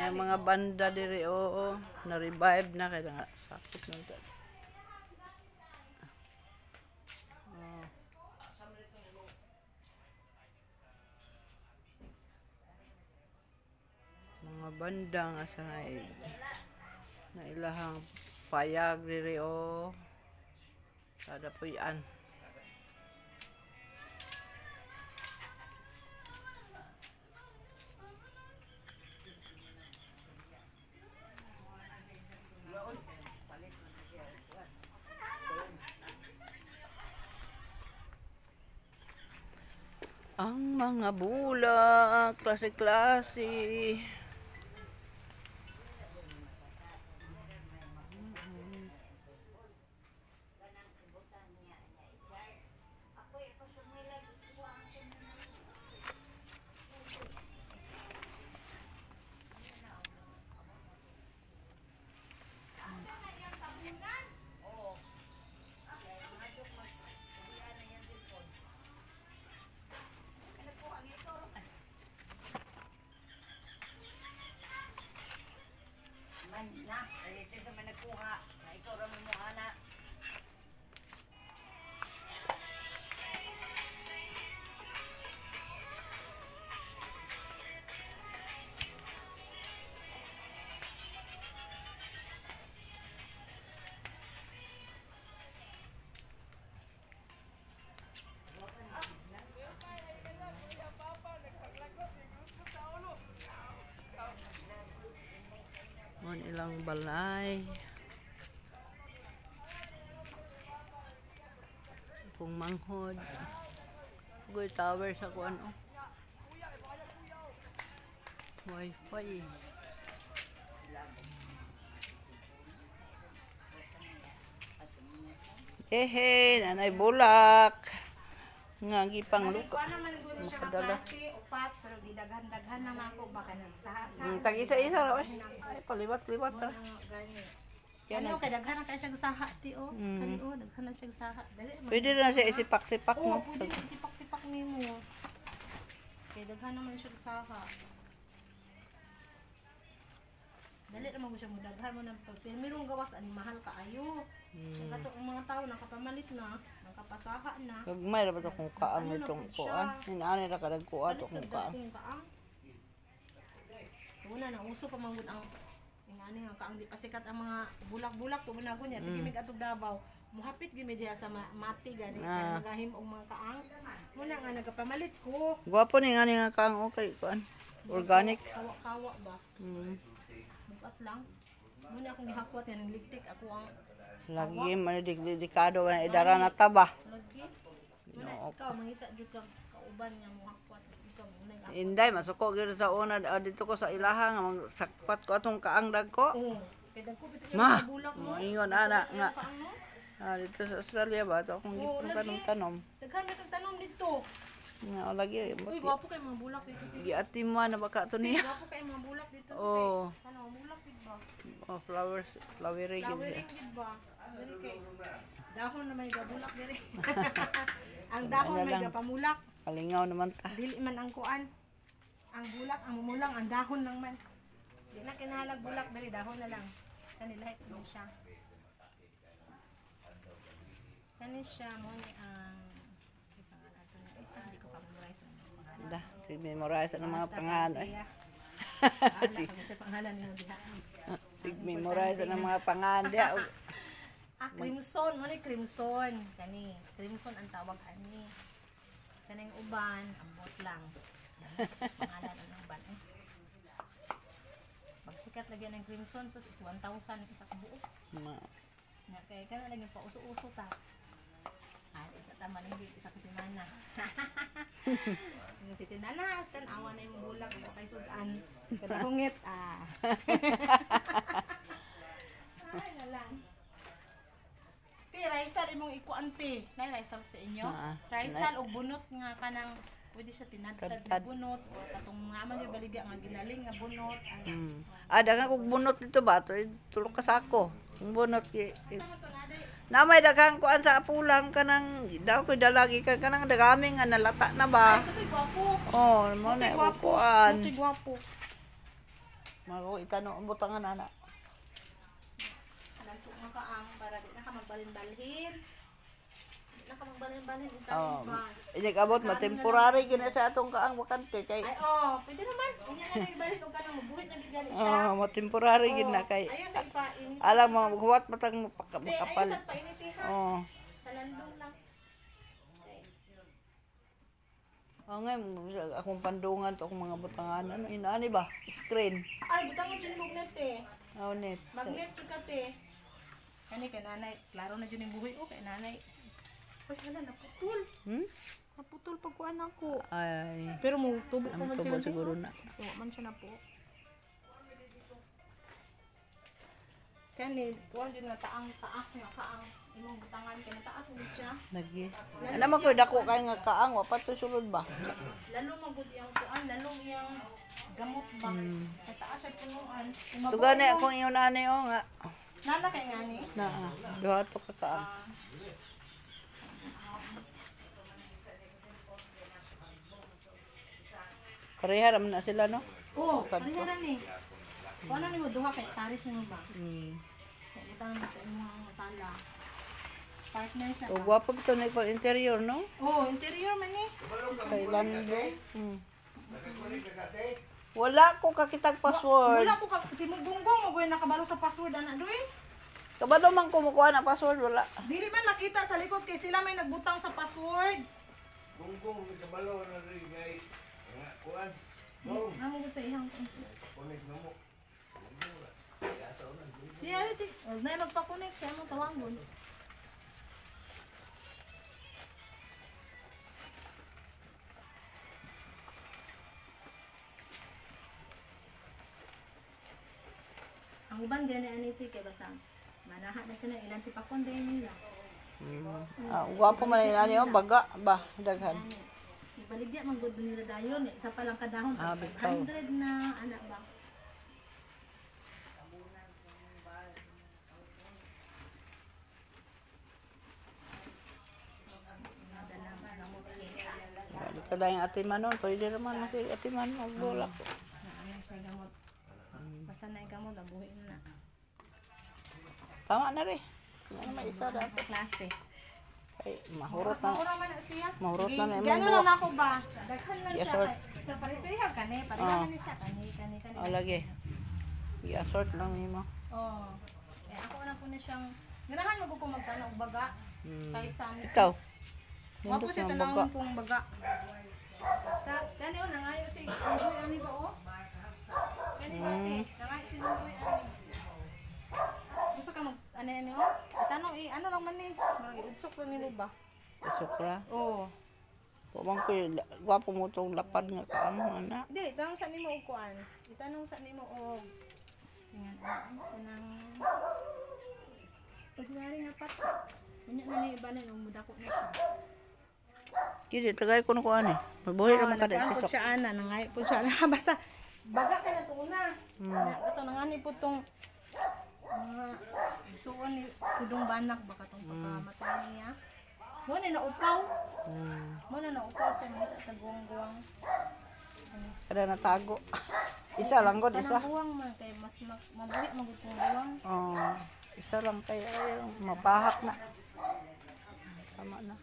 May mga banda diri, oo. Na-revive na kaya nga sakit man ta. Mga banda nga sa na ilahang payag diri, oo. Kada puyan. Ang mga bulak, klase-klase. Na, ito sa man nagkuha. Na ikaw ra mo ana. Mon ilang balay. Kung manghod. Goy tower sa kuan oh. Wi-Fi. Hehe, nanay bulak. Nga gipang luka. Ano man gud siya klase upat pero gidaghan-daghan lang ako baka nagsaha. Tag isa-isa ra oy. Ay paliwat-liwat ra. Yan ang kadaghan kay siya saha ti o. Kani o daghan na siya saha. Dali. Pwede na siya isipak-sipak Oh, no. pwede tipak-tipak nimo. Kay daghan naman siya saha. Dali naman mo siya mo daghan mo ng pagpilmirong gawas ani mahal kaayo. Kato ang mga tao nakapamalit na, nakapasaha na. Gagmay ra ba to kung kaang itong kuan. Inaani ra kadag kuan to kung kaang. Una na uso pa manggod ang ingani nga kaang di pasikat ang mga bulak-bulak to una gunya sige mig atog Davao. Muhapit gimi diha sa mati gani kay magahim og mga kaang. Muna nga nagapamalit ko. Gwapo ni ngani nga kaang okay kuan. Organic. Kawa-kawa ba? Bukat lang. Muna akong gihakwat yan ng ligtik ako ang lagi man dedikado na idara na taba. lagi. Muna ikaw mangita jud kang kauban nga muhakwat ikaw muna. Inday masuko gyud sa una dito ko sa ilaha nga sakpat ko atong kaang dagko. Oo. Kay dagko bitaw Ma, bulak mo. moingon ana nga. Kaang mo? Dito sa Australia ba to akong tanom-tanom. Daghan na kang tanom dito. Nga lagi Uy, gwapo kay mga bulak dito. giatima na baka to niya. Gwapo kay mga bulak dito. Oh, Ano, bulak gid ba? flowers, flowery gid siya. Flowering gid ba? Dili kay dahon na may gabulak diri. Ang dahon may gapamulak. Kalingaw naman ta. Dili man ang kuan. Ang bulak, ang mumulang, ang dahon lang man. Di na kinahalag bulak dali, dahon na lang. Kanila ito siya. Kani siya mo ni ang hindi ko pa-memorize ang pangalan. Da, si memorize ang mga pangalan. Sa pangalan niyo diha. Sig memorize ang mga pangalan dia. Crimson, mo ni crimson. Kani, crimson ang tawag ani. Kaning uban, ambot lang. Pangalan ang uban eh. Pagsikat lagi ng crimson, so is 1,000 isa ka buo. Nga kay kana lagi pa uso-uso ta. Isa tama lang isa ka semana. Nga si tinana, tan-awa na yung bulak o kay sudan. Kadahungit Ay na lang. Raisal imong ikuan pi. Nay raisal sa inyo. Raisal og bunot nga kanang pwede sa tinadtad na bunot o katong nga man yung baligya nga ginaling nga bunot. Daghang kog bunot dito ba to tulok ka sako. Ang bunot na may daghang kuan sa pulang kanang daw ko dalagi ka kanang dagami nga nalata na ba. Ay, gwapo. Oh, mo na kuan. Gwapo. Mako itanong ang butangan ana. Lantok nga kaang para di na ka magbalin-balhin. Di na ka magbalin-balhin. Oh, inig-abot temporary gina sa atong kaang bakante kay. Ay, pwede naman. Unya na nagbalhin o ka nang mabuhit na gid gani siya. Temporary gina kay. Ayaw sa ipainit. Alam mo huwat matang makapal. Ayaw sa painitihan. Sa landong lang. Nga, akong pandungan to akong mga butangan. Ano, inaani ba? Screen. Ay, butang mo dyan magnet eh. Net. Magnet ka te. Kani kay nanay, klaro na dyan yung buhay. Kay nanay. Uy, hala, naputol. Naputol pagkuhan ako. Ay. Pero mo, tubo pa man Tubo siya. siguro na. Tubo man siya na po. Kani, kuhan dyan nga taas nga kaang. Imong butangan kay nataas mo siya. Lagi. Ano man ko dako kay nga kaang wa pa to sulod ba? Lalo magud yang kuan, lalo yang gamot ba. Nataas siya punuan. Tugani akong ingon ani nga. Nana kay ngani. Duha to ka kaang. Pareha naman na sila no? Oo, pareha na ni. Kuan ni mo duha kay Paris mo ba? Butang mo sa imong sala. Partner siya. O gwapo ito na ikaw interior, no? Interior man ni. Kailan ba? Wala ko kakitag password. Wala ko si Mugunggong mo nakabalo sa password ana doy. Kabado man kumukuha na password, wala. Dili man nakita sa likod kay sila may nagbutang sa password. Gunggong kabalo na rin ngay. Kuan. Amo gud sa ihang. Connect na mo. Siya na magpa-connect siya mo tawangon. Ang uban gani aniti kay basang manahat na siya ng ilang tipakon din nila. Gwapo man yun, ano baga ba, daghan. Ibaligya man gud nila dayon isa pa lang kadahon bitaw. 100 na anak ba. Dito lang yung atiman nun, pwede naman na si atiman magbulak. Ano siya gamot. Basta na igamot ang buhay na. Tama na rin. Ano may isa dapat. Sa klase. Ay, mahurot na. Mahura man na siya. Mahurot na na yung Gano'n buhok. lang ako ba? Daghan lang Yes, siya. sir. Paripirihan ka ni. Parihan ni siya. Kani. Lagi. I-assort lang mo. Ako na po na siyang ganahan mo ko magtanong baga. Kaysa Ikaw? Wapo Nindot siya ng tanawin baga. kong baga. Gani o, nangayo si Uy Ani ba o? Gani ba ate? Nangayo si Uy Ani. Gusto ka mag, ano o? Tanong ano lang man ni? Udsok lang nilo ba? Isukra. Oo. Pumang ko yung gwapo mo itong lapad nga kaano, anak. Hindi, itanong sa nimo og kuan. Itanong sa nimo og tingnan ano kanang ordinary nga patsa. Unya na ni ibanan og mudako na siya. Kini, tagay ko na ko ano. Mabuhay naman ka Nagkaan po dahil siya ana, nangay po siya. Basta, baga ka na ito una. Ito, nangani po itong mga suon ni Kudong Banak, baka itong pagkamatay niya. Muna naupaw. Muna naupaw sa mga tagong-guwang. Kada natago. Isa lang god, isa. Kanang guwang man, kay mas mabuhi magutong guwang. Isa lang kaya mapahak na. Tama na.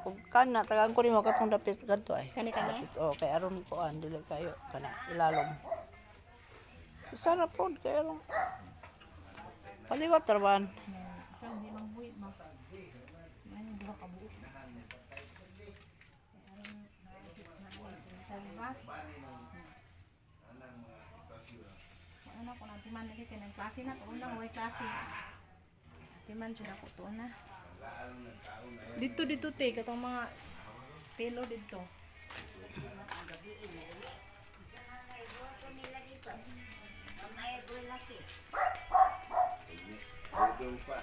Ug kana tagaan ko ni mo katong dapit kadto ay. Kani-kani? Kay aron ko dili kayo kana ilalom. Isa ra pod kay lang. Paliwat traban. Pero hindi magbuhi ba? May duha ka buhi. Ano ko nang timan lagi kay nang klase na tuon lang way klase. Timan jud ako tuon na. Dito te katong mga pelo dito. Module pa.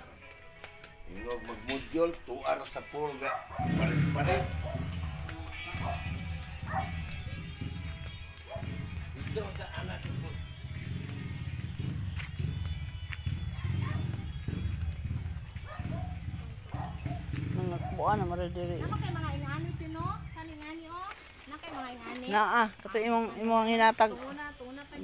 Ingog mag-module, 2 hours sa pulga. Pares-pares. Ito sa anak ko. Mga kuan na mara diri. Ano kay mga ingani tino? Kani ngani o? Na kay mga ingani. Naa, kato imong hinatag. Tuuna pa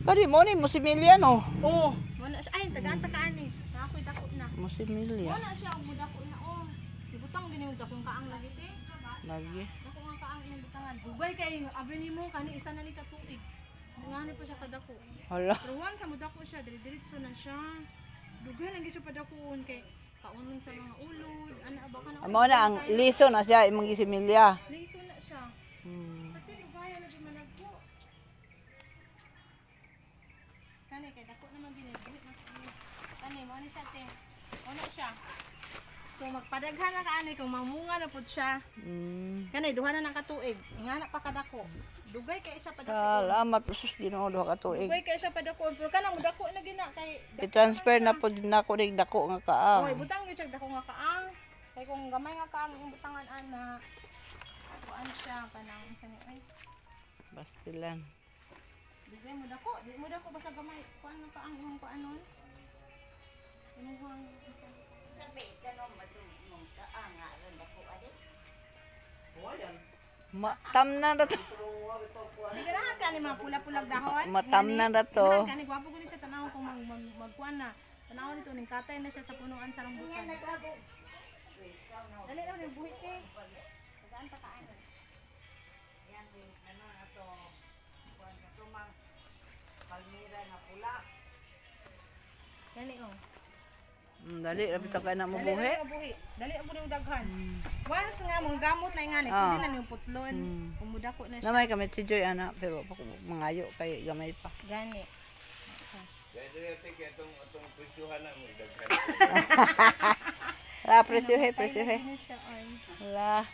Kadi mo ni Musimiliano. Oh, wala siya. Ay, taga-tagaan ni. Ako'y dako na. Musimilya. Wala siya, ang dako na. Oh, ibutang din yung dakong kaang lagi te. Lagi. Dako nga kaang yung butangan. Dugay kay abri nimo kani isa na ni katuig. Ngani pa siya kadako. Hala. Pero once sa mudako siya, dire-diretso na siya. Dugay lang gyud siya padakuon kay kaunon sa mga ulod, ana ba kana. Amo na ang liso na siya imong gisimilya. Liso na siya. Pati dugay na di managpo. Kani kay dako naman ginibut na kani mo ni siya te. Ono siya. So magpadaghan na kaani kung mamunga na pud siya. Kani duha na nakatuig. Ingana pa kadako. Dugay kay siya padako. Salamat sus Ginoo duha ka tuig. Dugay kay siya padako. Pero kanang dako na gina kay I-transfer na po din ako ning dako nga kaang. oy, butang gyud siya dako nga kaang. Kay kung gamay nga kaang yung butangan ana. Kuan siya kanang unsa ni ay. Bastilan. Dugay mo dako, di mo dako basta gamay kuan nga kaang imong kuanon. Imong Matam na to. Di ganahan ka ni mga pula-pulag dahon. Matam na na to. Ganahan ka ni gwapo ko ni siya tanaw kung magkuan na. Tanaw nito ning katay na siya sa punuan sa rambutan. Dali na ni buhit eh. Tagaan ta kaan. Yan din ano na to. Kuan ka to mang palmira na pula. Dali oh. Dali rabi to kay na mo Dali buhi. na buhi. Dali ang buhi daghan. Once nga mong gamot na ingani, Ah. pwede na niyong putlon. Umudako na siya. Namay kami si Joy ana pero ako mangayo kay gamay pa. Gani. Kaya dito kaya itong presyuhan na mo. Idaghan. La presyohe, presyohe. Ano siya ay. La.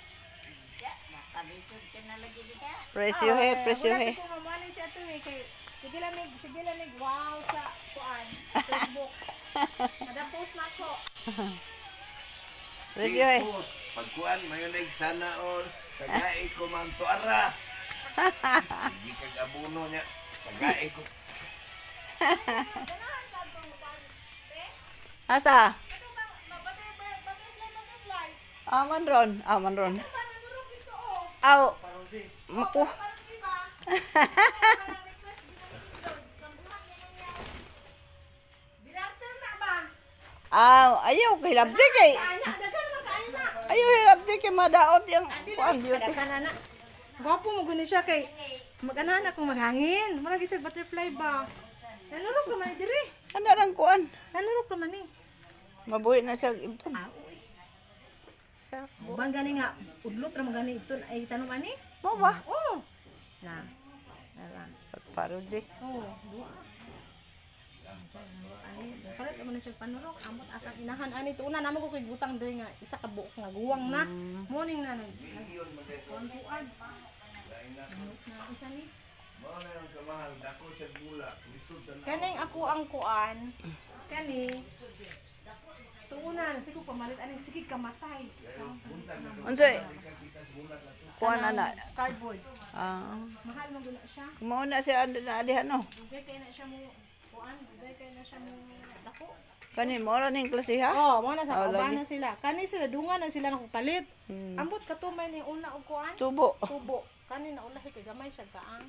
Presyohe, presyohe. Wala ko mamuanin siya to eh kay sige lamig wow sa kuan Facebook. Kada post na ko. Presyohe. Pagkuan, mayon ay sana or tagay ko man tuara. Hindi kag abuno niya. Tagay ko. Asa? Aman ron, aman ron. Aw. Maku. Aw, ayaw kay labdi kay. Ayaw kay labdi kay madaot yung kuan beauty. Gwapo mo guni siya kay mag-anan akong maghangin. Maragi siya butterfly ba. Nanurok naman ni diri. Anda rang kuan. Nanurok naman ni. Mabuhi na siya ibton. Bang gani nga udlot ra magani ito ay tanong ani? Mo ba? Oh. Na. Ala. Parodi. Oh, dua. Ani, palit mo na siya panurok. Amot asang inahan ani tuuna namo ko kay butang diri nga isa ka buok nga guwang na. Morning na nag. Kuan. Na isa ni. Mao na yung kamahal dako sa gula. Lisod na. Kaning ako ang kuan. Kani. Tuuna, sige ko pamalit aning sige kamatay. Unsay? Kuan ana. Cardboard. Ah. Mahal mo guna siya. Mao na siya anda na adihan no. Dugay kay na siya mo kuan, dugay kay na siya mo dako. Kani mo ra ning klase ha? Oh, mo na sa Oh, kauban lagi. na sila. Kani sila dungan na sila nakupalit. Ambot katumay ni una og kuan. Tubo. Tubo. Kani na ulahi kay gamay siya kaang.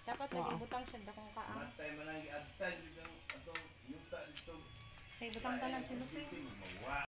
Dapat nagibutang siya dakong kaang. Matay man ang iadtay itong yuta dito. Kay butang tanan si Lucy.